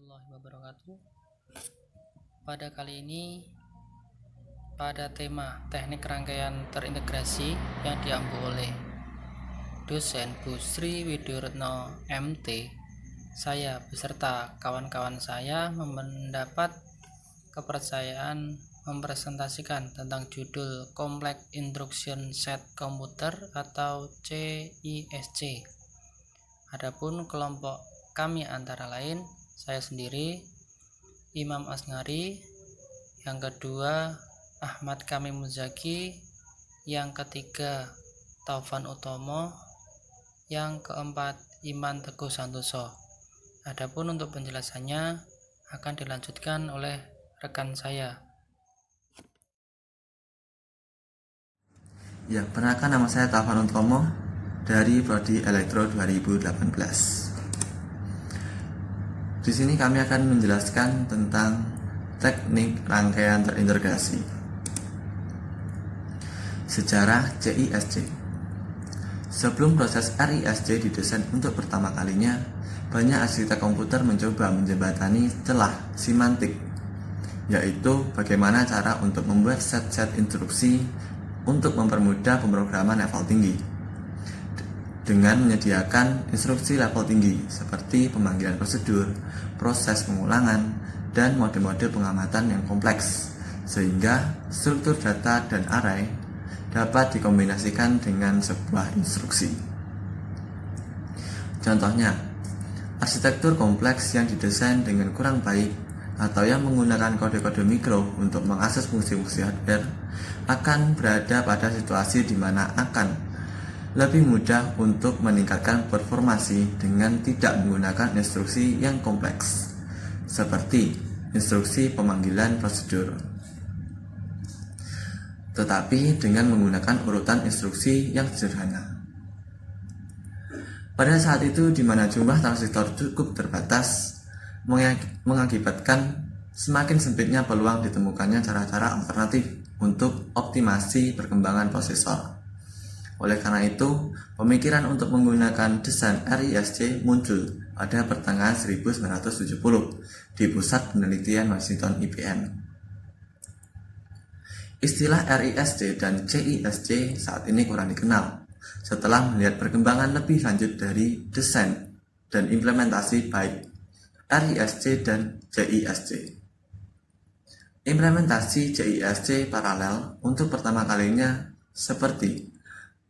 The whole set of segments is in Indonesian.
warahmatullahi wabarakatuh. Pada kali ini pada tema teknik rangkaian terintegrasi yang diambil oleh dosen Bu Sri Widiretno MT, saya beserta kawan-kawan saya mendapat kepercayaan mempresentasikan tentang judul Complex Instruction Set Computer atau CISC. Adapun kelompok kami antara lain saya sendiri, Imam Asngari, yang kedua Ahmad Kamim Muzaki, yang ketiga Taufan Utomo, yang keempat Iman Teguh Santoso. Adapun untuk penjelasannya akan dilanjutkan oleh rekan saya. Ya, perkenalkan nama saya Taufan Utomo dari Prodi Elektro 2018. Di sini kami akan menjelaskan tentang teknik rangkaian terintegrasi. Sejarah CISC. Sebelum proses RISC didesain untuk pertama kalinya, banyak arsitek komputer mencoba menjembatani celah semantik, yaitu bagaimana cara untuk membuat set-set instruksi untuk mempermudah pemrograman level tinggi dengan menyediakan instruksi level tinggi seperti pemanggilan prosedur, proses pengulangan, dan mode-mode pengamatan yang kompleks, sehingga struktur data dan array dapat dikombinasikan dengan sebuah instruksi. Contohnya, arsitektur kompleks yang didesain dengan kurang baik atau yang menggunakan kode-kode mikro untuk mengakses fungsi-fungsi hardware akan berada pada situasi di mana akan lebih mudah untuk meningkatkan performasi dengan tidak menggunakan instruksi yang kompleks, seperti instruksi pemanggilan prosedur, tetapi dengan menggunakan urutan instruksi yang sederhana. Pada saat itu di mana jumlah transistor cukup terbatas, mengakibatkan semakin sempitnya peluang ditemukannya cara-cara alternatif untuk optimasi perkembangan prosesor. Oleh karena itu, pemikiran untuk menggunakan desain RISC muncul pada pertengahan 1970 di Pusat Penelitian Washington IBM. Istilah RISC dan CISC saat ini kurang dikenal setelah melihat perkembangan lebih lanjut dari desain dan implementasi baik RISC dan CISC. Implementasi CISC paralel untuk pertama kalinya seperti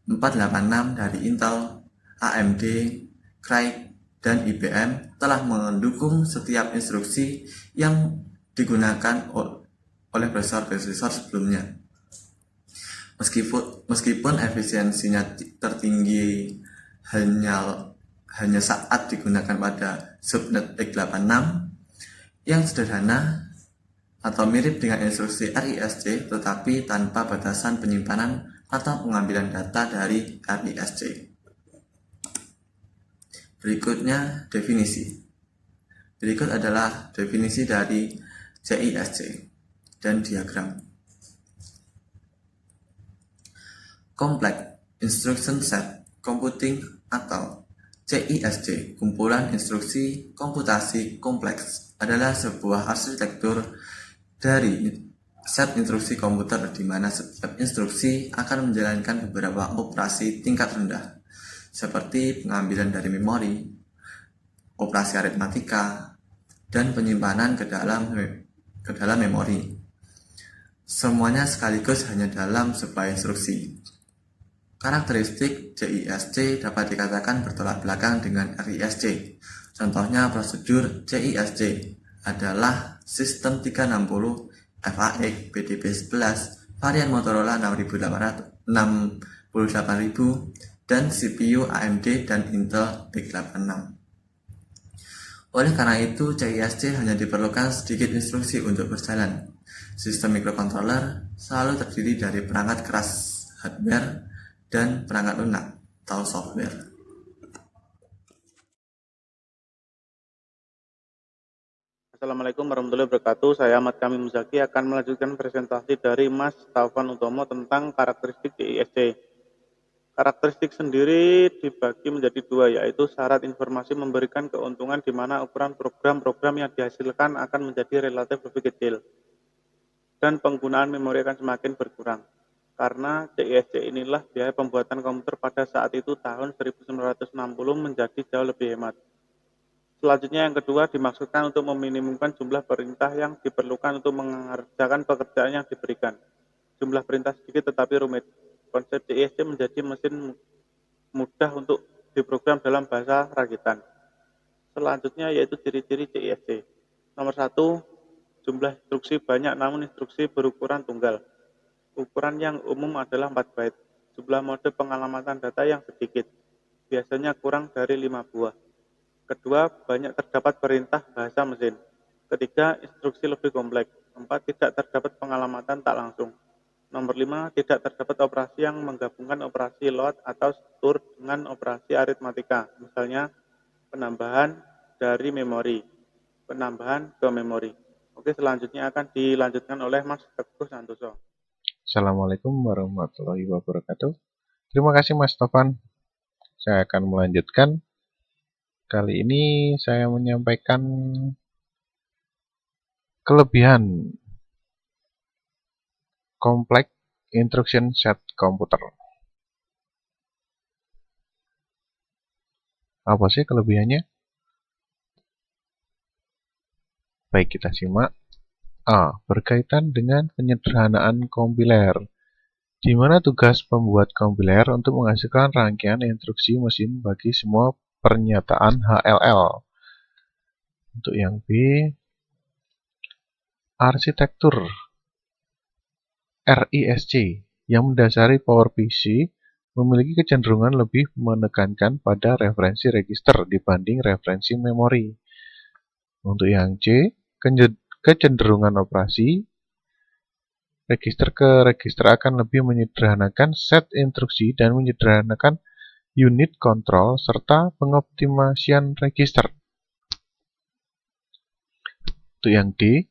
486 dari Intel, AMD, Cray, dan IBM telah mendukung setiap instruksi yang digunakan oleh prosesor sebelumnya. Meskipun efisiensinya tertinggi hanya saat digunakan pada subnet x86 yang sederhana atau mirip dengan instruksi RISC tetapi tanpa batasan penyimpanan atau pengambilan data dari RISC. Berikutnya definisi. Berikut adalah definisi dari CISC dan diagram. Complex Instruction Set Computing atau CISC, kumpulan instruksi komputasi kompleks, adalah sebuah arsitektur dari set instruksi komputer di mana setiap instruksi akan menjalankan beberapa operasi tingkat rendah, seperti pengambilan dari memori, operasi aritmatika, dan penyimpanan ke dalam memori. Semuanya sekaligus hanya dalam sebuah instruksi. Karakteristik CISC dapat dikatakan bertolak belakang dengan RISC. Contohnya prosedur CISC adalah sistem 360 FAX BDP11 varian Motorola 68000 dan CPU AMD dan Intel x86. Oleh karena itu, CISC hanya diperlukan sedikit instruksi untuk berjalan. Sistem microcontroller selalu terdiri dari perangkat keras hardware dan perangkat lunak atau software. Assalamualaikum warahmatullahi wabarakatuh. Saya Ahmad Kamim Muzaki akan melanjutkan presentasi dari Mas Taufan Utomo tentang karakteristik CISC. Karakteristik sendiri dibagi menjadi dua, yaitu syarat informasi memberikan keuntungan di mana ukuran program-program yang dihasilkan akan menjadi relatif lebih kecil, dan penggunaan memori akan semakin berkurang. Karena CISC inilah biaya pembuatan komputer pada saat itu tahun 1960 menjadi jauh lebih hemat. Selanjutnya yang kedua dimaksudkan untuk meminimumkan jumlah perintah yang diperlukan untuk mengerjakan pekerjaan yang diberikan. Jumlah perintah sedikit tetapi rumit. Konsep CISC menjadi mesin mudah untuk diprogram dalam bahasa rakitan. Selanjutnya yaitu ciri-ciri CISC. Nomor 1, jumlah instruksi banyak namun instruksi berukuran tunggal. Ukuran yang umum adalah 4 byte. Jumlah mode pengalamatan data yang sedikit, biasanya kurang dari 5 buah. Kedua, banyak terdapat perintah bahasa mesin. Ketiga, instruksi lebih kompleks. 4, tidak terdapat pengalamatan tak langsung. Nomor 5, tidak terdapat operasi yang menggabungkan operasi load atau store dengan operasi aritmatika, misalnya penambahan dari memori, penambahan ke memori. Oke, selanjutnya akan dilanjutkan oleh Mas Teguh Santoso. Assalamualaikum warahmatullahi wabarakatuh. Terima kasih Mas Tovan. Saya akan melanjutkan. Kali ini saya menyampaikan kelebihan kompleks instruction set komputer. Apa sih kelebihannya? Baik, kita simak. A. Berkaitan dengan penyederhanaan kompiler, di mana tugas pembuat kompiler untuk menghasilkan rangkaian instruksi mesin bagi semua pernyataan HLL. Untuk yang B, arsitektur RISC yang mendasari PowerPC memiliki kecenderungan lebih menekankan pada referensi register dibanding referensi memori. Untuk yang C, kecenderungan operasi register ke register akan lebih menyederhanakan set instruksi dan menyederhanakan unit kontrol serta pengoptimasian register. Untuk yang D,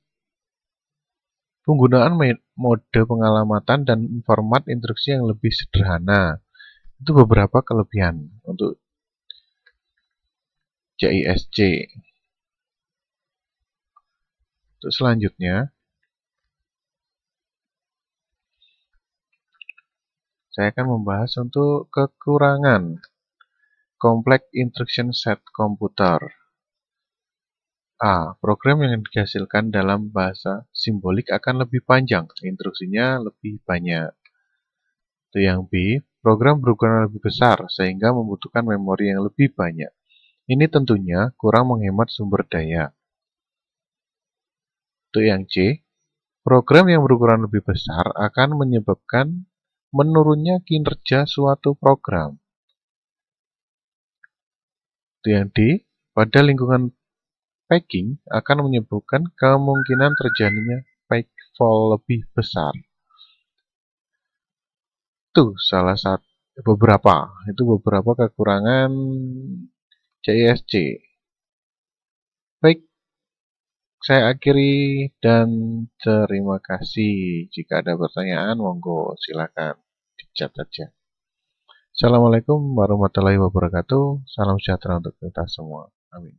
penggunaan mode pengalamatan dan format instruksi yang lebih sederhana. Itu beberapa kelebihan untuk CISC. Untuk selanjutnya, saya akan membahas untuk kekurangan kompleks instruction set komputer. A. Program yang dihasilkan dalam bahasa simbolik akan lebih panjang, instruksinya lebih banyak. Untuk yang B, program berukuran lebih besar sehingga membutuhkan memori yang lebih banyak. Ini tentunya kurang menghemat sumber daya. Untuk yang C, program yang berukuran lebih besar akan menyebabkan menurunnya kinerja suatu program. Untuk yang D, pada lingkungan packing akan menyebabkan kemungkinan terjadinya page fault lebih besar. Itu beberapa kekurangan CISC. Baik, saya akhiri dan terima kasih. Jika ada pertanyaan, monggo silakan dicat saja. Assalamualaikum warahmatullahi wabarakatuh. Salam sejahtera untuk kita semua. Amin.